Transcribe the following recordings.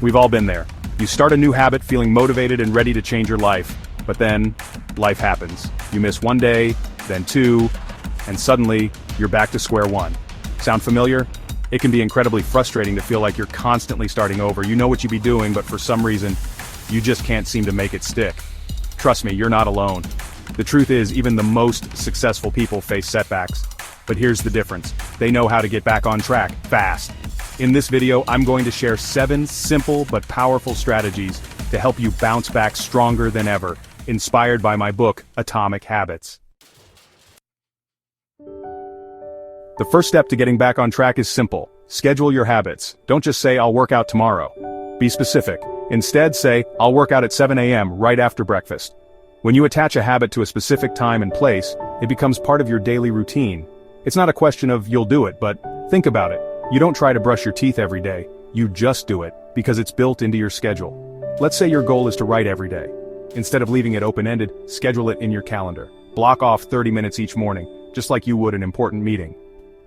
We've all been there. You start a new habit feeling motivated and ready to change your life, but then, life happens. You miss one day, then two, and suddenly, you're back to square one. Sound familiar? It can be incredibly frustrating to feel like you're constantly starting over. You know what you'd be doing, but for some reason, you just can't seem to make it stick. Trust me, you're not alone. The truth is, even the most successful people face setbacks. But here's the difference. They know how to get back on track, fast. In this video, I'm going to share 7 simple but powerful strategies to help you bounce back stronger than ever, inspired by my book, Atomic Habits. The first step to getting back on track is simple. Schedule your habits. Don't just say, I'll work out tomorrow. Be specific. Instead, say, I'll work out at 7 a.m. right after breakfast. When you attach a habit to a specific time and place, it becomes part of your daily routine. It's not a question of you'll do it, but think about it. You don't try to brush your teeth every day. You just do it, because it's built into your schedule. Let's say your goal is to write every day. Instead of leaving it open-ended, schedule it in your calendar. Block off 30 minutes each morning, just like you would an important meeting.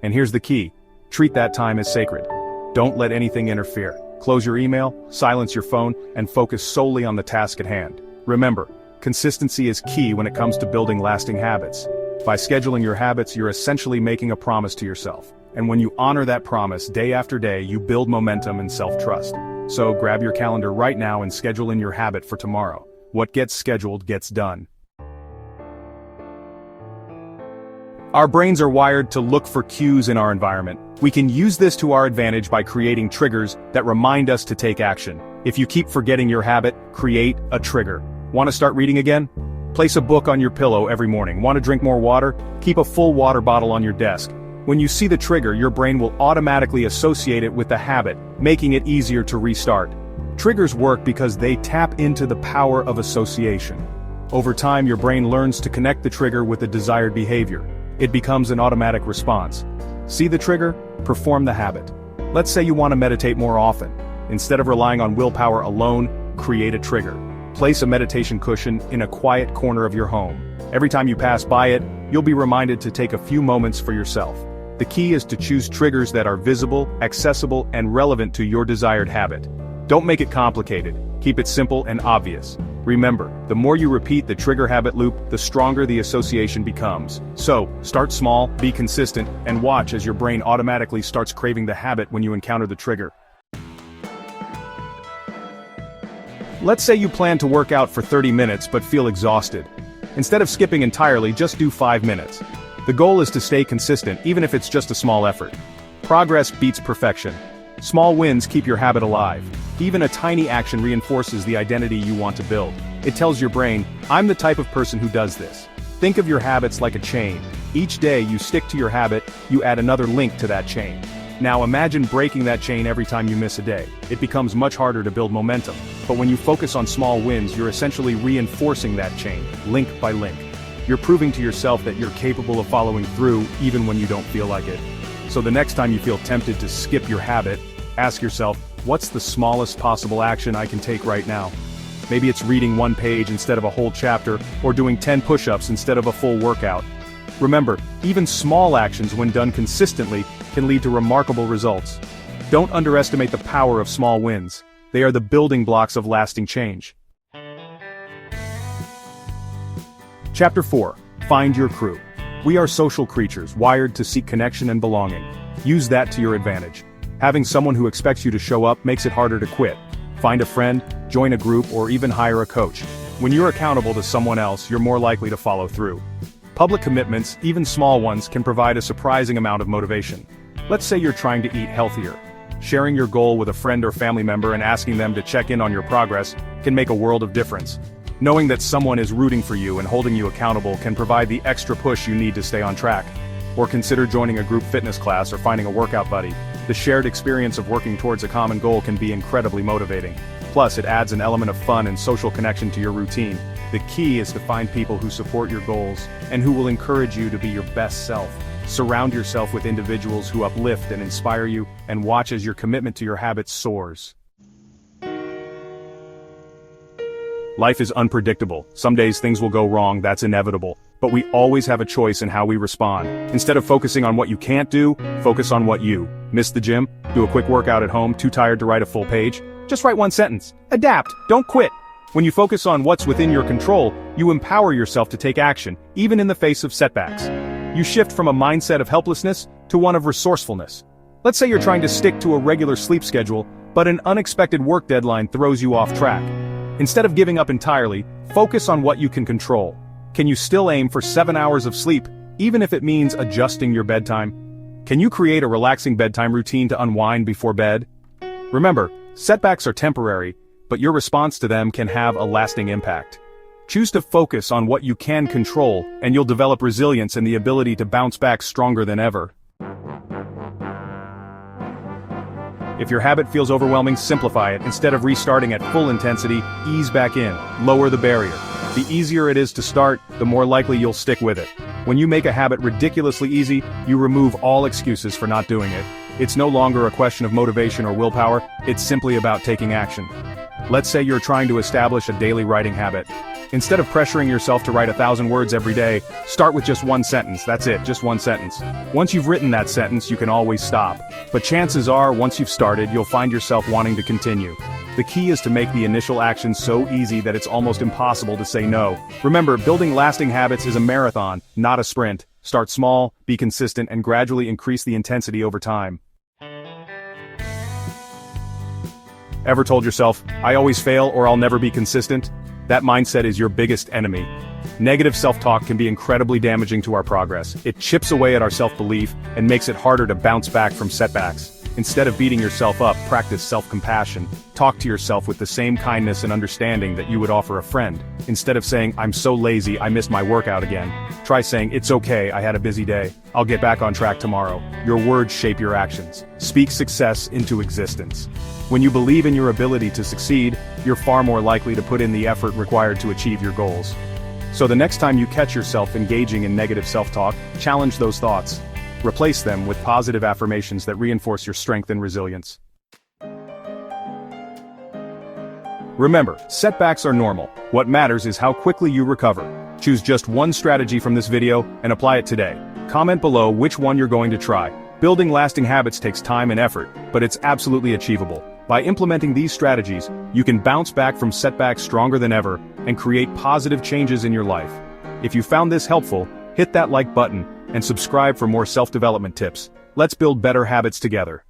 And here's the key. Treat that time as sacred. Don't let anything interfere. Close your email, silence your phone, and focus solely on the task at hand. Remember, consistency is key when it comes to building lasting habits. By scheduling your habits, you're essentially making a promise to yourself. And when you honor that promise day after day, you build momentum and self-trust. So grab your calendar right now and schedule in your habit for tomorrow. What gets scheduled gets done. Our brains are wired to look for cues in our environment. We can use this to our advantage by creating triggers that remind us to take action. If you keep forgetting your habit, create a trigger. Want to start reading again? Place a book on your pillow every morning. Want to drink more water? Keep a full water bottle on your desk. When you see the trigger, your brain will automatically associate it with the habit, making it easier to restart. Triggers work because they tap into the power of association. Over time, your brain learns to connect the trigger with the desired behavior. It becomes an automatic response. See the trigger? Perform the habit. Let's say you want to meditate more often. Instead of relying on willpower alone, create a trigger. Place a meditation cushion in a quiet corner of your home. Every time you pass by it, you'll be reminded to take a few moments for yourself. The key is to choose triggers that are visible, accessible, and relevant to your desired habit. Don't make it complicated. Keep it simple and obvious. Remember, the more you repeat the trigger habit loop, the stronger the association becomes. So, start small, be consistent, and watch as your brain automatically starts craving the habit when you encounter the trigger. Let's say you plan to work out for 30 minutes but feel exhausted. Instead of skipping entirely, just do 5 minutes. The goal is to stay consistent, even if it's just a small effort. Progress beats perfection. Small wins keep your habit alive. Even a tiny action reinforces the identity you want to build. It tells your brain, I'm the type of person who does this. Think of your habits like a chain. Each day you stick to your habit, you add another link to that chain. Now imagine breaking that chain every time you miss a day. It becomes much harder to build momentum. But when you focus on small wins, you're essentially reinforcing that chain, link by link. You're proving to yourself that you're capable of following through even when you don't feel like it. So the next time you feel tempted to skip your habit, ask yourself, what's the smallest possible action I can take right now? Maybe it's reading 1 page instead of a whole chapter, or doing 10 push-ups instead of a full workout. Remember, even small actions when done consistently can lead to remarkable results. Don't underestimate the power of small wins. They are the building blocks of lasting change. Chapter 4. Find your crew. We are social creatures, wired to seek connection and belonging. Use that to your advantage. Having someone who expects you to show up makes it harder to quit. Find a friend, join a group, or even hire a coach. When you're accountable to someone else, you're more likely to follow through. Public commitments, even small ones, can provide a surprising amount of motivation. Let's say you're trying to eat healthier. Sharing your goal with a friend or family member and asking them to check in on your progress can make a world of difference. Knowing that someone is rooting for you and holding you accountable can provide the extra push you need to stay on track. Or consider joining a group fitness class or finding a workout buddy. The shared experience of working towards a common goal can be incredibly motivating. Plus, it adds an element of fun and social connection to your routine. The key is to find people who support your goals and who will encourage you to be your best self. Surround yourself with individuals who uplift and inspire you, and watch as your commitment to your habits soars. Life is unpredictable. Some days things will go wrong, that's inevitable. But we always have a choice in how we respond. Instead of focusing on what you can't do, focus on what you. Miss the gym? Do a quick workout at home, too tired to write a full page? Just write one sentence. Adapt, don't quit. When you focus on what's within your control, you empower yourself to take action, even in the face of setbacks. You shift from a mindset of helplessness to one of resourcefulness. Let's say you're trying to stick to a regular sleep schedule, but an unexpected work deadline throws you off track. Instead of giving up entirely, focus on what you can control. Can you still aim for 7 hours of sleep, even if it means adjusting your bedtime? Can you create a relaxing bedtime routine to unwind before bed? Remember, setbacks are temporary, but your response to them can have a lasting impact. Choose to focus on what you can control, and you'll develop resilience and the ability to bounce back stronger than ever. If your habit feels overwhelming, simplify it. Instead of restarting at full intensity, ease back in, lower the barrier. The easier it is to start, the more likely you'll stick with it. When you make a habit ridiculously easy, you remove all excuses for not doing it. It's no longer a question of motivation or willpower, it's simply about taking action. Let's say you're trying to establish a daily writing habit. Instead of pressuring yourself to write 1,000 words every day, start with just one sentence. That's it, just one sentence. Once you've written that sentence, you can always stop. But chances are, once you've started, you'll find yourself wanting to continue. The key is to make the initial action so easy that it's almost impossible to say no. Remember, building lasting habits is a marathon, not a sprint. Start small, be consistent, and gradually increase the intensity over time. Ever told yourself, I always fail or I'll never be consistent? That mindset is your biggest enemy. Negative self-talk can be incredibly damaging to our progress. It chips away at our self-belief and makes it harder to bounce back from setbacks. Instead of beating yourself up, practice self-compassion. Talk to yourself with the same kindness and understanding that you would offer a friend. Instead of saying, I'm so lazy, I missed my workout again. Try saying, it's okay, I had a busy day. I'll get back on track tomorrow. Your words shape your actions. Speak success into existence. When you believe in your ability to succeed, you're far more likely to put in the effort required to achieve your goals. So the next time you catch yourself engaging in negative self-talk, challenge those thoughts. Replace them with positive affirmations that reinforce your strength and resilience. Remember, setbacks are normal. What matters is how quickly you recover. Choose just one strategy from this video and apply it today. Comment below which one you're going to try. Building lasting habits takes time and effort, but it's absolutely achievable. By implementing these strategies, you can bounce back from setbacks stronger than ever and create positive changes in your life. If you found this helpful, hit that like button and subscribe for more self-development tips. Let's build better habits together.